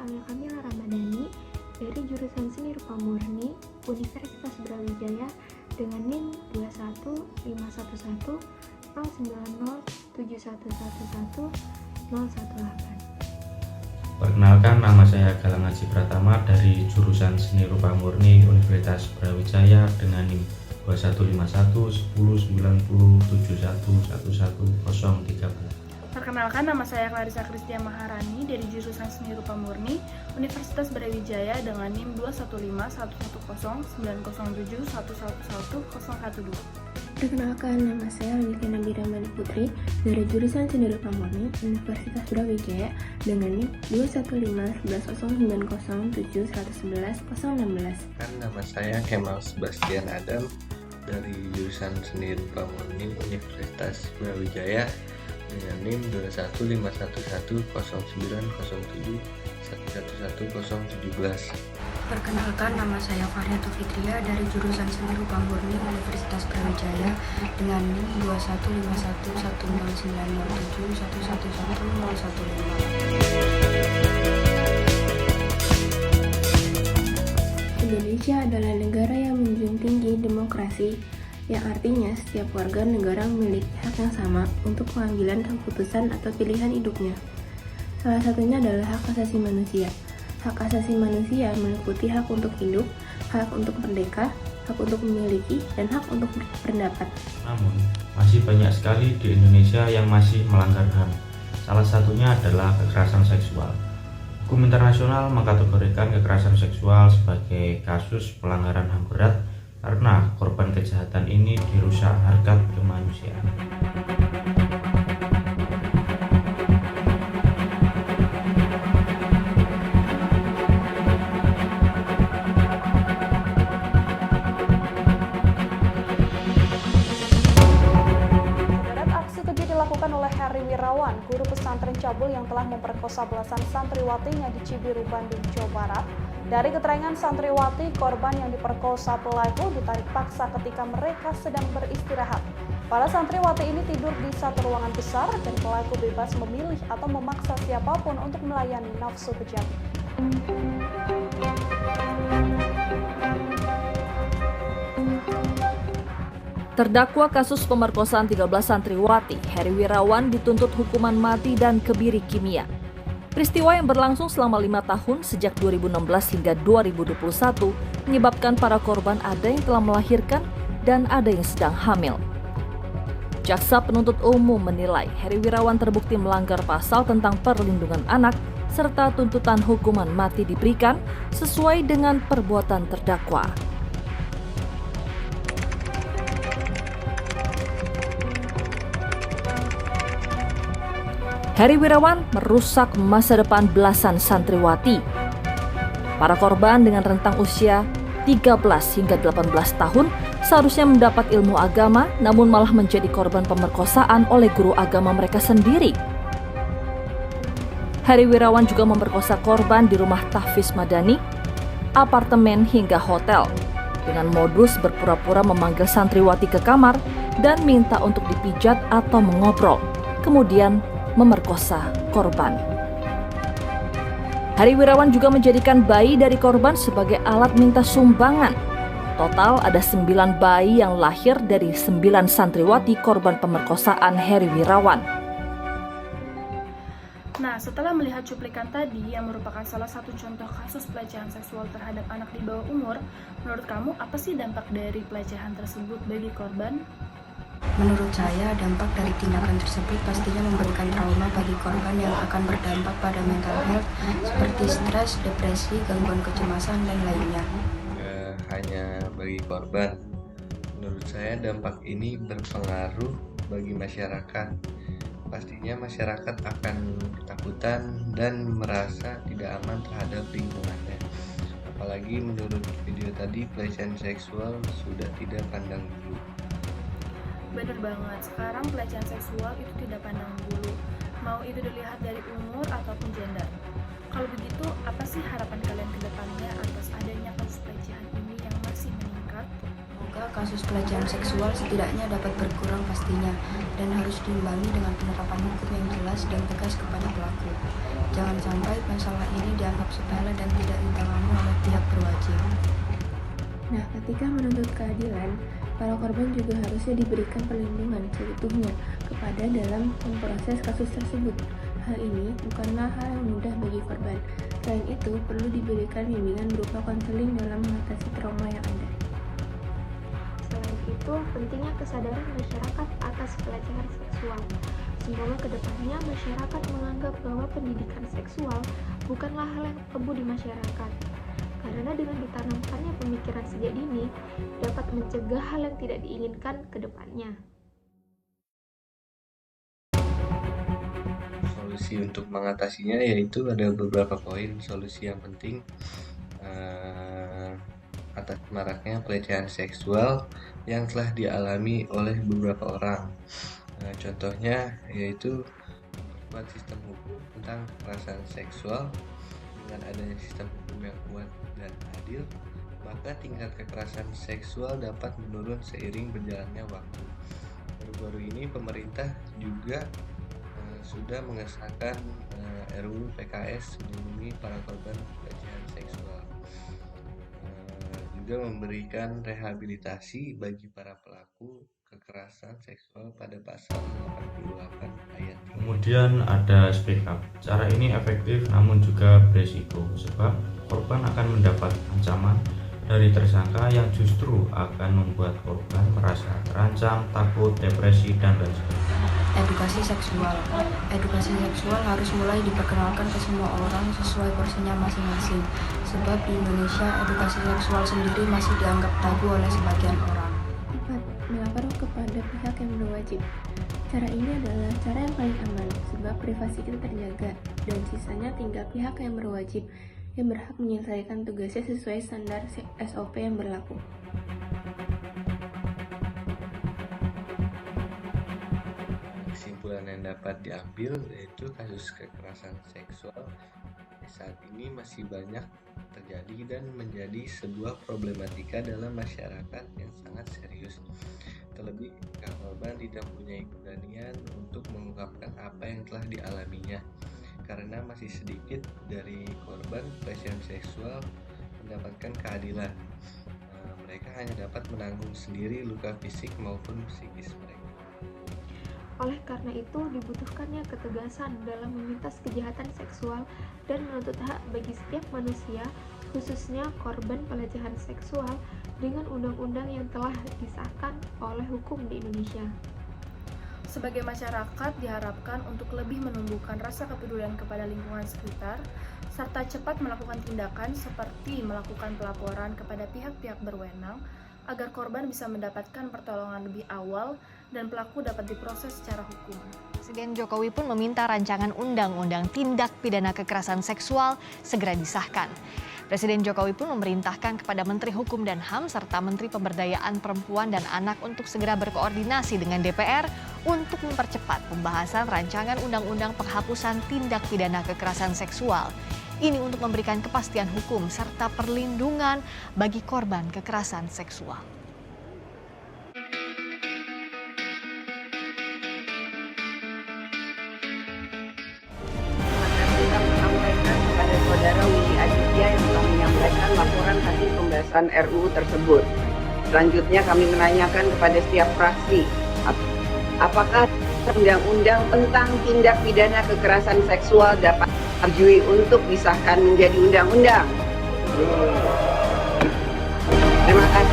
Saya Kamila Ramadhani dari jurusan Seni Rupa Murni Universitas Brawijaya dengan NIM 215109071111018. Perkenalkan, nama saya Galang Haji Pratama dari jurusan Seni Rupa Murni Universitas Brawijaya dengan NIM 2151109071111013. Perkenalkan, nama saya Clarissa Kristia Maharani dari jurusan Seni Rupa Murni Universitas Brawijaya dengan NIM 215119071111012. Perkenalkan, nama saya Liliana Nabila Mani Putri dari jurusan Seni Rupa Murni Universitas Brawijaya dengan NIM 215119071111016. Nama saya Kemal Sebastian Adam dari jurusan Seni Rupa Murni Universitas Brawijaya dengan NIM 215109071111017. Perkenalkan, nama saya Faryatul Fitria dari jurusan Seni Rupa Murni Universitas Brawijaya dengan NIM 215109071111015. Indonesia adalah negara yang menjunjung tinggi demokrasi, yang artinya setiap warga negara memiliki hak yang sama untuk pengambilan keputusan atau pilihan hidupnya. Salah satunya adalah hak asasi manusia. Hak asasi manusia meliputi hak untuk hidup, hak untuk merdeka, hak untuk memiliki, dan hak untuk berpendapat. Namun, masih banyak sekali di Indonesia yang masih melanggar HAM. Salah satunya adalah kekerasan seksual. Hukum internasional mengkategorikan kekerasan seksual sebagai kasus pelanggaran HAM berat karena korban kejahatan ini dirusak harkat kemanusiaan. Aksi keji dilakukan oleh Heri Wirawan, guru pesantren cabul yang telah memperkosa belasan santriwatinya di Cibiru, Bandung, Jawa Barat. Dari keterangan santriwati, korban yang diperkosa pelaku ditarik paksa ketika mereka sedang beristirahat. Para santriwati ini tidur di satu ruangan besar dan pelaku bebas memilih atau memaksa siapapun untuk melayani nafsu bejat. Terdakwa kasus pemerkosaan 13 santriwati, Heri Wirawan dituntut hukuman mati dan kebiri kimia. Peristiwa yang berlangsung selama 5 tahun sejak 2016 hingga 2021 menyebabkan para korban ada yang telah melahirkan dan ada yang sedang hamil. Jaksa penuntut umum menilai Heri Wirawan terbukti melanggar pasal tentang perlindungan anak serta tuntutan hukuman mati diberikan sesuai dengan perbuatan terdakwa. Heri Wirawan merusak masa depan belasan santriwati. Para korban dengan rentang usia 13 hingga 18 tahun seharusnya mendapat ilmu agama, namun malah menjadi korban pemerkosaan oleh guru agama mereka sendiri. Heri Wirawan juga memperkosa korban di rumah tahfiz madani, apartemen hingga hotel, dengan modus berpura-pura memanggil santriwati ke kamar dan minta untuk dipijat atau mengobrol, kemudian memerkosa korban. Heri Wirawan juga menjadikan bayi dari korban sebagai alat minta sumbangan. Total ada 9 bayi yang lahir dari 9 santriwati korban pemerkosaan Heri Wirawan. Nah, setelah melihat cuplikan tadi yang merupakan salah satu contoh kasus pelecehan seksual terhadap anak di bawah umur, menurut kamu apa sih dampak dari pelecehan tersebut bagi korban? Menurut saya, dampak dari tindakan tersebut pastinya memberikan trauma bagi korban yang akan berdampak pada mental health seperti stres, depresi, gangguan kecemasan, dan lainnya. Hanya bagi korban. Menurut saya dampak ini berpengaruh bagi masyarakat. Pastinya masyarakat akan ketakutan dan merasa tidak aman terhadap lingkungannya. Apalagi menurut video tadi, pelecehan seksual sudah tidak pandang bulu. Bener banget, sekarang pelecehan seksual itu tidak pandang bulu, mau itu dilihat dari umur ataupun gender. Kalau begitu, apa sih harapan kalian ke depannya atas adanya kasus pelecehan ini yang masih meningkat? masyarakat? Semoga kasus pelecehan seksual setidaknya dapat berkurang pastinya dan harus diimbangi dengan penerapan hukum yang jelas dan tegas kepada pelaku. Jangan sampai masalah ini dianggap sepele dan tidak ditangani oleh pihak berwajib. Nah, ketika menuntut keadilan, para korban juga harusnya diberikan perlindungan seutuhnya kepada dalam memproses kasus tersebut. Hal ini bukanlah hal yang mudah bagi korban. Selain itu, perlu diberikan bimbingan berupa konseling dalam mengatasi trauma yang ada. Selain itu, pentingnya kesadaran masyarakat atas pelecehan seksual. Semoga kedepannya masyarakat menganggap bahwa pendidikan seksual bukanlah hal yang tabu di masyarakat. Karena dengan ditanamkannya pemikiran sejak dini, dapat mencegah hal yang tidak diinginkan ke depannya. Solusi untuk mengatasinya yaitu ada beberapa poin solusi yang penting atas maraknya pelecehan seksual yang telah dialami oleh beberapa orang. Contohnya yaitu memperkuat sistem hukum tentang kekerasan seksual. Dengan adanya sistem hukum yang kuat dan adil, maka tingkat kekerasan seksual dapat menurun seiring berjalannya waktu. Baru-baru ini pemerintah juga sudah mengesahkan RUU PKS melindungi para korban pelecehan seksual, juga memberikan rehabilitasi bagi para pelaku kekerasan seksual pada pasal 88 ayat 3. Kemudian ada speak up. Cara ini efektif namun juga beresiko, sebab korban akan mendapat ancaman dari tersangka yang justru akan membuat korban merasa terancam, takut, depresi, dan lain sebagainya. Edukasi seksual. Edukasi seksual harus mulai diperkenalkan ke semua orang sesuai porsinya masing-masing. Sebab di Indonesia edukasi seksual sendiri masih dianggap tabu oleh sebagian orang. 4. Melapor kepada pihak yang berwajib. Cara ini adalah cara yang paling aman, sebab privasi kita terjaga, dan sisanya tinggal pihak yang berwajib yang berhak menyelesaikan tugasnya sesuai standar SOP yang berlaku. Kesimpulan yang dapat diambil yaitu kasus kekerasan seksual saat ini masih banyak terjadi dan menjadi sebuah problematika dalam masyarakat yang sangat serius. Terlebih jika korban tidak mempunyai keberanian untuk mengungkapkan apa yang telah dialaminya, karena masih sedikit dari korban pelecehan seksual mendapatkan keadilan. Mereka hanya dapat menanggung sendiri luka fisik maupun psikis mereka. Oleh karena itu, dibutuhkannya ketegasan dalam memintas kejahatan seksual dan menuntut hak bagi setiap manusia, khususnya korban pelecehan seksual, dengan undang-undang yang telah disahkan oleh hukum di Indonesia. Sebagai masyarakat diharapkan untuk lebih menumbuhkan rasa kepedulian kepada lingkungan sekitar, serta cepat melakukan tindakan seperti melakukan pelaporan kepada pihak-pihak berwenang, agar korban bisa mendapatkan pertolongan lebih awal dan pelaku dapat diproses secara hukum. Presiden Jokowi pun meminta rancangan undang-undang tindak pidana kekerasan seksual segera disahkan. Presiden Jokowi pun memerintahkan kepada Menteri Hukum dan HAM serta Menteri Pemberdayaan Perempuan dan Anak untuk segera berkoordinasi dengan DPR untuk mempercepat pembahasan rancangan undang-undang penghapusan tindak pidana kekerasan seksual. Ini untuk memberikan kepastian hukum serta perlindungan bagi korban kekerasan seksual. Kami sampaikan kepada Saudara Willy Aditya yang telah menyampaikan laporan hasil pembahasan RUU tersebut. Selanjutnya kami menanyakan kepada setiap fraksi, apakah undang-undang tentang tindak pidana kekerasan seksual dapat disetujui untuk disahkan menjadi undang-undang? Terima kasih.